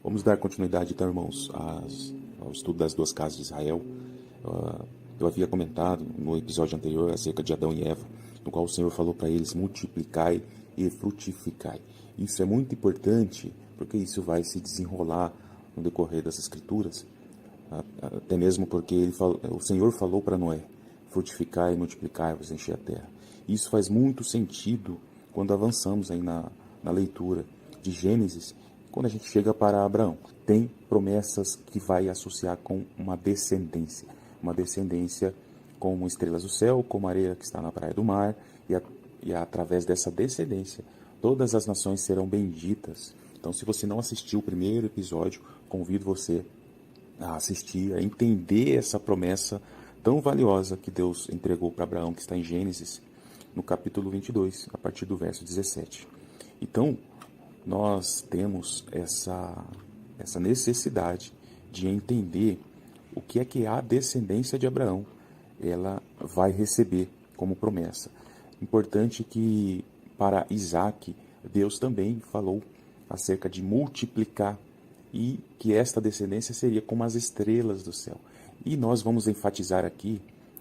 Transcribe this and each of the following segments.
Vamos dar continuidade, então, irmãos, ao estudo das duas casas de Israel. Eu havia comentado no episódio anterior acerca de Adão e Eva, no qual o Senhor falou para eles: multiplicai e frutificai. Isso é muito importante, porque isso vai se desenrolar no decorrer das Escrituras, até mesmo porque o Senhor falou para Noé: frutificai e multiplicai-vos, encher a terra. Isso faz muito sentido quando avançamos aí na leitura de Gênesis. Quando a gente chega para Abraão, tem promessas que vai associar com uma descendência como estrelas do céu, como areia que está na praia do mar, e através dessa descendência, todas as nações serão benditas. Então, se você não assistiu o primeiro episódio, convido você a assistir, a entender essa promessa tão valiosa que Deus entregou para Abraão, que está em Gênesis, no capítulo 22, a partir do verso 17. Então, nós temos essa necessidade de entender o que é a descendência de Abraão ela vai receber como promessa. Importante que para Isaac, Deus também falou acerca de multiplicar e que esta descendência seria como as estrelas do céu. E nós vamos enfatizar aqui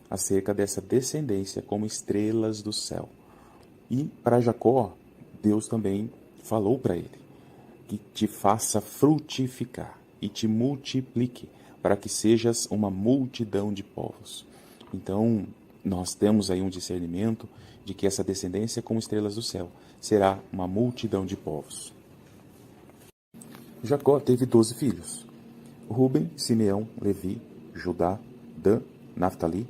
acerca dessa descendência como estrelas do céu. E para Jacó, Deus também falou para ele que te faça frutificar e te multiplique, para que sejas uma multidão de povos. Então, nós temos aí um discernimento de que essa descendência, como estrelas do céu, será uma multidão de povos. Jacó teve 12 filhos: Ruben, Simeão, Levi, Judá, Dan, Naftali,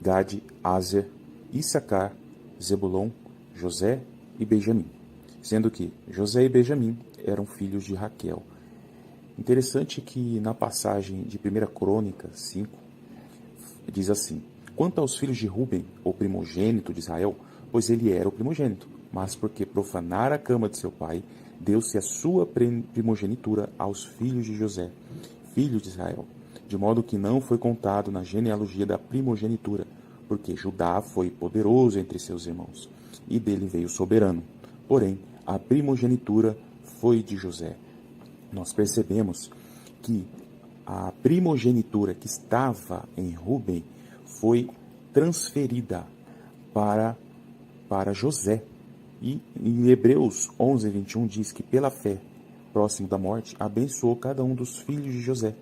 Gade, Aser, Issacar, Zebulon, José e Benjamim, sendo que José e Benjamim eram filhos de Raquel. Interessante que na passagem de 1 Crônicas 5, diz assim: quanto aos filhos de Ruben, o primogênito de Israel, pois ele era o primogênito, mas porque profanara a cama de seu pai, deu-se a sua primogenitura aos filhos de José, filho de Israel, de modo que não foi contado na genealogia da primogenitura, porque Judá foi poderoso entre seus irmãos, e dele veio soberano. Porém, a primogenitura foi de José. Nós percebemos que a primogenitura que estava em Ruben foi transferida para José. E em Hebreus 11, 21 diz que pela fé, próximo da morte, abençoou cada um dos filhos de José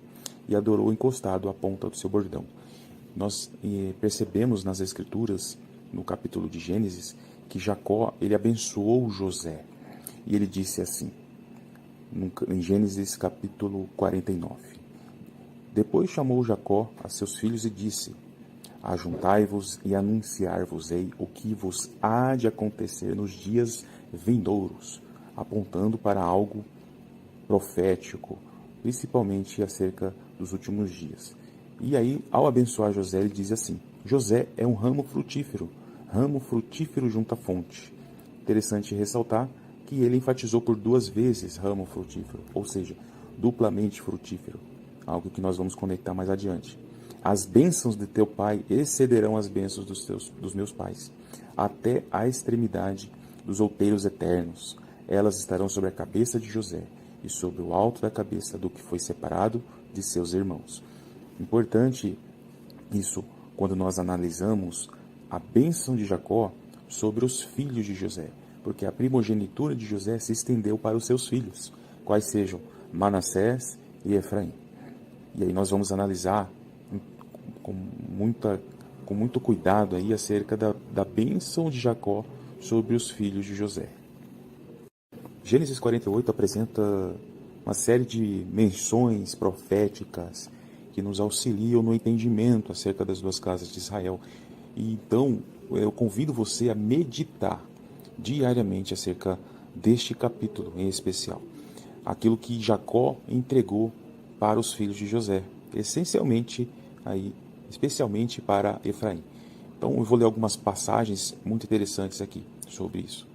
e adorou encostado à ponta do seu bordão. Nós percebemos nas Escrituras, no capítulo de Gênesis, que Jacó ele abençoou José. E ele disse assim, em Gênesis capítulo 49. Depois chamou Jacó a seus filhos e disse: ajuntai-vos e anunciar-vos-ei o que vos há de acontecer nos dias vindouros, apontando para algo profético, principalmente acerca dos últimos dias. E aí, ao abençoar José, ele diz assim: José é um ramo frutífero junto à fonte. Interessante ressaltar que ele enfatizou por 2 vezes ramo frutífero, ou seja, duplamente frutífero, algo que nós vamos conectar mais adiante. As bênçãos de teu pai excederão as bênçãos dos meus pais, até a extremidade dos outeiros eternos. Elas estarão sobre a cabeça de José e sobre o alto da cabeça do que foi separado de seus irmãos. Importante isso quando nós analisamos a bênção de Jacó sobre os filhos de José, porque a primogenitura de José se estendeu para os seus filhos, quais sejam Manassés e Efraim. E aí nós vamos analisar com muito cuidado aí acerca da bênção de Jacó sobre os filhos de José. Gênesis 48 apresenta uma série de menções proféticas que nos auxiliam no entendimento acerca das duas casas de Israel. E então eu convido você a meditar diariamente acerca deste capítulo em especial, aquilo que Jacó entregou para os filhos de José, especialmente para Efraim. Então eu vou ler algumas passagens muito interessantes aqui sobre isso.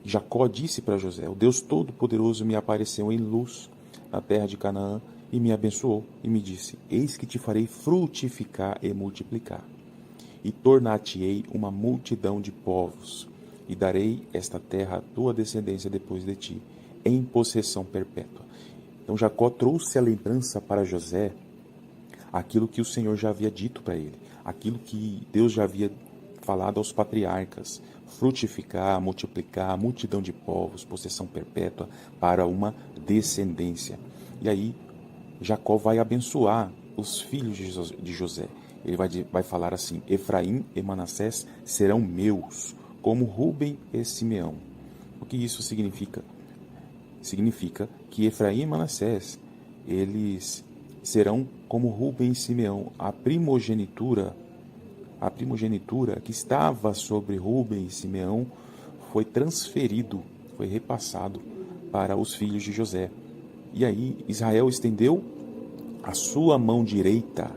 Jacó disse para José: o Deus Todo-Poderoso me apareceu em luz na terra de Canaã e me abençoou e me disse: eis que te farei frutificar e multiplicar, e tornar-te-ei uma multidão de povos, e darei esta terra à tua descendência depois de ti, em possessão perpétua. Então Jacó trouxe a lembrança para José aquilo que o Senhor já havia dito para ele, aquilo que Deus já havia falado aos patriarcas: frutificar, multiplicar, multidão de povos, possessão perpétua para uma descendência. E aí Jacó vai abençoar os filhos de José. Ele vai falar assim: Efraim e Manassés serão meus, como Rúben e Simeão. O que isso significa? Significa que Efraim e Manassés, eles serão como Rúben e Simeão. A primogenitura que estava sobre Rúben e Simeão foi transferido, foi repassado para os filhos de José. E aí Israel estendeu a sua mão direita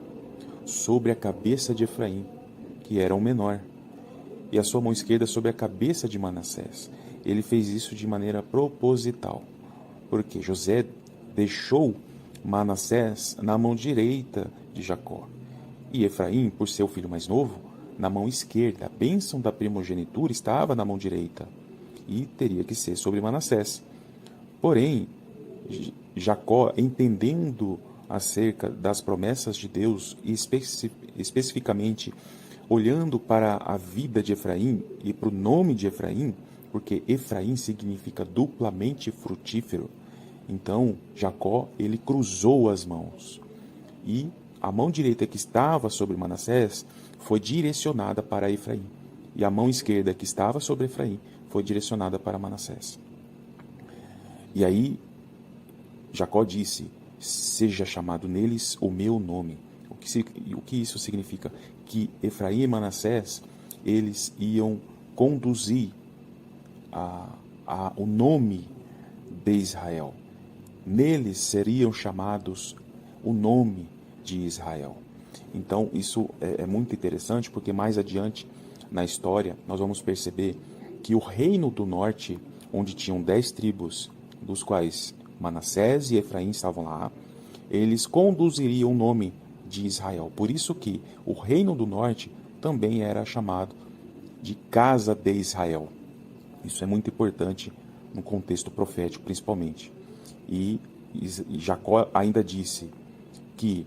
sobre a cabeça de Efraim, que era o menor, e a sua mão esquerda sobre a cabeça de Manassés. Ele fez isso de maneira proposital, porque José deixou Manassés na mão direita de Jacó, e Efraim, por ser o filho mais novo, na mão esquerda. A bênção da primogenitura estava na mão direita, e teria que ser sobre Manassés. Porém, Jacó, entendendo acerca das promessas de Deus, e especificamente olhando para a vida de Efraim e para o nome de Efraim, porque Efraim significa duplamente frutífero, então Jacó, ele cruzou as mãos, e a mão direita que estava sobre Manassés foi direcionada para Efraim, e a mão esquerda que estava sobre Efraim foi direcionada para Manassés. E aí Jacó disse: seja chamado neles o meu nome. O que isso significa? Que Efraim e Manassés, eles iam conduzir o nome de Israel. Neles seriam chamados o nome de Israel. Então isso é muito interessante, porque mais adiante na história nós vamos perceber que o reino do norte, onde tinham 10 tribos, dos quais Manassés e Efraim estavam lá, eles conduziriam o nome de Israel. Por isso que o reino do norte também era chamado de casa de Israel. Isso é muito importante no contexto profético, principalmente. E Jacó ainda disse que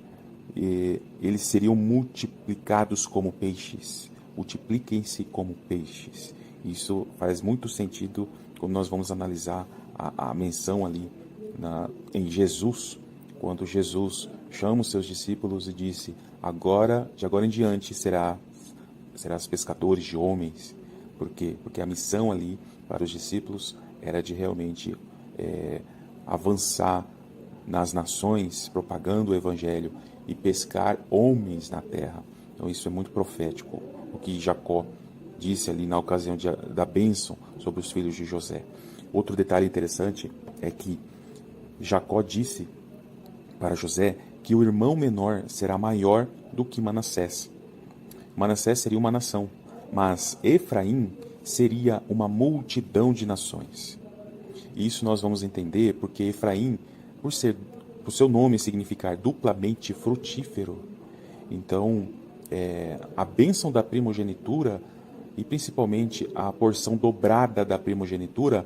eles seriam multiplicados como peixes. Multipliquem-se como peixes. Isso faz muito sentido quando nós vamos analisar a menção ali em Jesus, quando Jesus chama os seus discípulos e disse: de agora em diante serás pescadores de homens. Por quê? Porque a missão ali para os discípulos era de realmente avançar nas nações, propagando o evangelho e pescar homens na terra. Então isso é muito profético, o que Jacó disse ali na ocasião da bênção sobre os filhos de José. Outro detalhe interessante é que Jacó disse para José que o irmão menor será maior do que Manassés. Manassés seria uma nação, mas Efraim seria uma multidão de nações. Isso nós vamos entender porque Efraim, por seu nome significar duplamente frutífero, então a bênção da primogenitura, e principalmente a porção dobrada da primogenitura,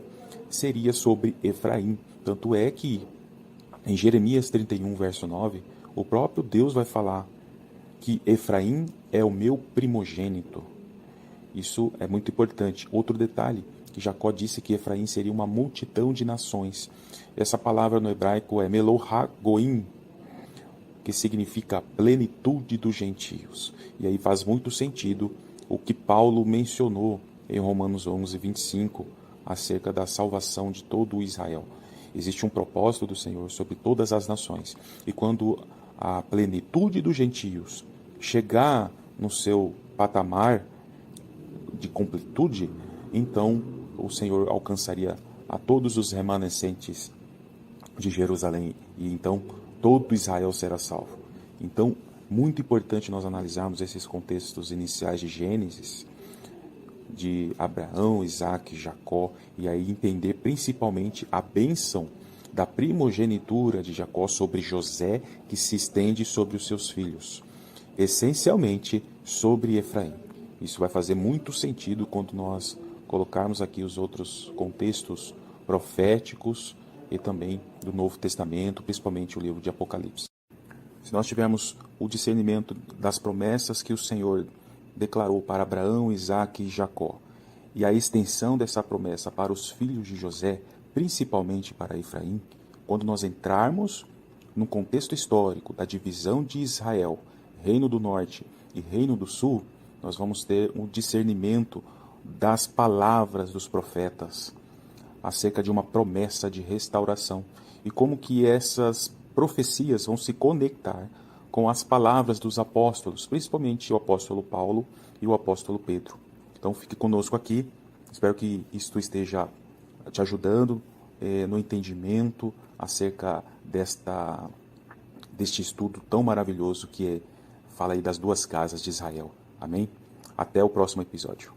seria sobre Efraim. Tanto é que em Jeremias 31, verso 9, o próprio Deus vai falar que Efraim é o meu primogênito. Isso é muito importante. Outro detalhe, que Jacó disse que Efraim seria uma multidão de nações. Essa palavra no hebraico é Melohagoim, que significa plenitude dos gentios. E aí faz muito sentido o que Paulo mencionou em Romanos 11, 25, acerca da salvação de todo o Israel. Existe um propósito do Senhor sobre todas as nações. E quando a plenitude dos gentios chegar no seu patamar de completude, então o Senhor alcançaria a todos os remanescentes de Jerusalém. E então todo Israel será salvo. Então, muito importante nós analisarmos esses contextos iniciais de Gênesis, de Abraão, Isaac, Jacó, e aí entender principalmente a bênção da primogenitura de Jacó sobre José, que se estende sobre os seus filhos, essencialmente sobre Efraim. Isso vai fazer muito sentido quando nós colocarmos aqui os outros contextos proféticos e também do Novo Testamento, principalmente o livro de Apocalipse. Se nós tivermos o discernimento das promessas que o Senhor declarou para Abraão, Isaque e Jacó, e a extensão dessa promessa para os filhos de José, principalmente para Efraim, quando nós entrarmos no contexto histórico da divisão de Israel, Reino do Norte e Reino do Sul, nós vamos ter um discernimento das palavras dos profetas acerca de uma promessa de restauração e como que essas profecias vão se conectar com as palavras dos apóstolos, principalmente o apóstolo Paulo e o apóstolo Pedro. Então fique conosco aqui, espero que isto esteja te ajudando no entendimento acerca deste estudo tão maravilhoso que fala aí das duas casas de Israel. Amém? Até o próximo episódio.